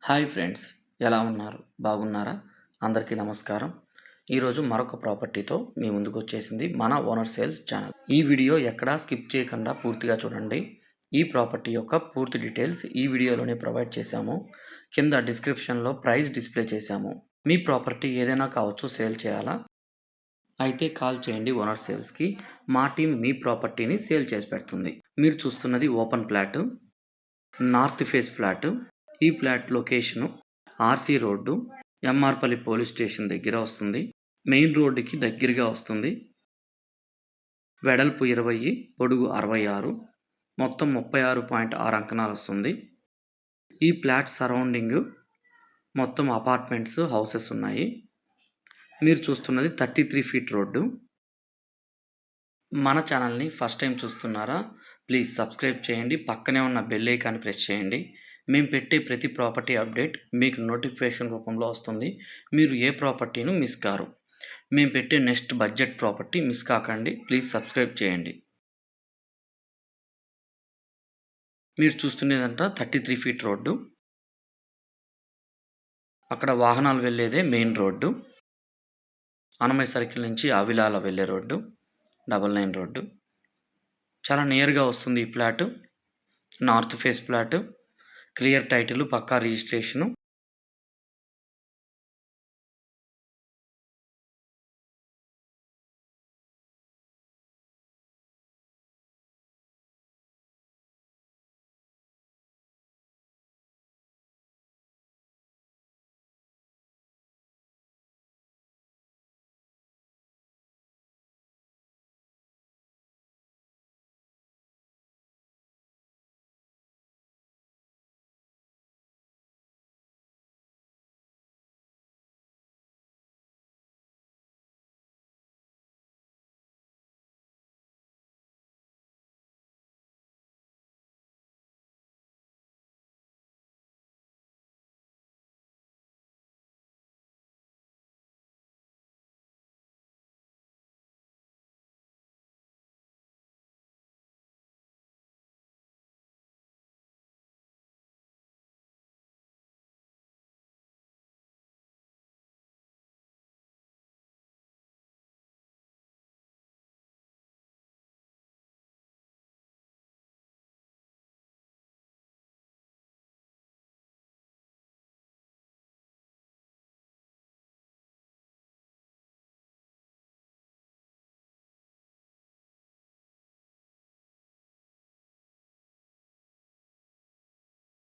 Hi friends, ఎలా ఉన్నారు? బాగున్నారా? అందరికీ నమస్కారం. ఈరోజు మరొక ప్రాపర్టీతో మీ ముందుకు వచ్చేసింది మన ఓనర్ సేల్స్ ఛానల్. ఈ వీడియో ఎక్కడా స్కిప్ చేయకుండా పూర్తిగా చూడండి. ఈ ప్రాపర్టీ యొక్క పూర్తి డీటెయిల్స్ ఈ వీడియోలోనే ప్రొవైడ్ చేశాము. కింద డిస్క్రిప్షన్లో ప్రైస్ డిస్ప్లే చేశాము. మీ ప్రాపర్టీ ఏదైనా కావచ్చు, సేల్ చేయాలా? అయితే కాల్ చేయండి ఓనర్ సేల్స్కి. మా టీం మీ ప్రాపర్టీని సేల్ చేసి పెడుతుంది. మీరు చూస్తున్నది open plot, north face flat. ఈ flat location RC road, MR Palli police station దగ్గర వస్తుంది. మెయిన్ రోడ్డుకి దగ్గరగా వస్తుంది. వెడల్పు 20, పొడుగు 66, మొత్తం 36.6 అంకణాలు వస్తుంది. ఈ ఫ్లాట్ సరౌండింగ్ మొత్తం అపార్ట్మెంట్స్, హౌసెస్ ఉన్నాయి. మీరు చూస్తున్నది 33 ఫీట్ రోడ్డు. మన ఛానల్ని ఫస్ట్ టైం చూస్తున్నారా? ప్లీజ్ సబ్స్క్రైబ్ చేయండి. పక్కనే ఉన్న బెల్ ఐకాన్ ప్రెస్ చేయండి. మేము పెట్టే ప్రతి ప్రాపర్టీ అప్డేట్ మీకు నోటిఫికేషన్ రూపంలో వస్తుంది. మీరు ఏ ప్రాపర్టీను మిస్ కారు. మేము పెట్టే నెక్స్ట్ బడ్జెట్ ప్రాపర్టీ మిస్ కాకండి. ప్లీజ్ సబ్స్క్రైబ్ చేయండి. మీరు చూస్తున్నదంతా 33 ఫీట్ రోడ్డు. అక్కడ వాహనాలు వెళ్ళేదే మెయిన్ రోడ్డు. అనమయ్య సర్కిల్ నుంచి అవిలాల వెళ్ళే రోడ్డు, 99 రోడ్డు. చాలా నియర్గా వస్తుంది ఈ flat. North face flat, clear title, పక్కా రిజిస్ట్రేషను.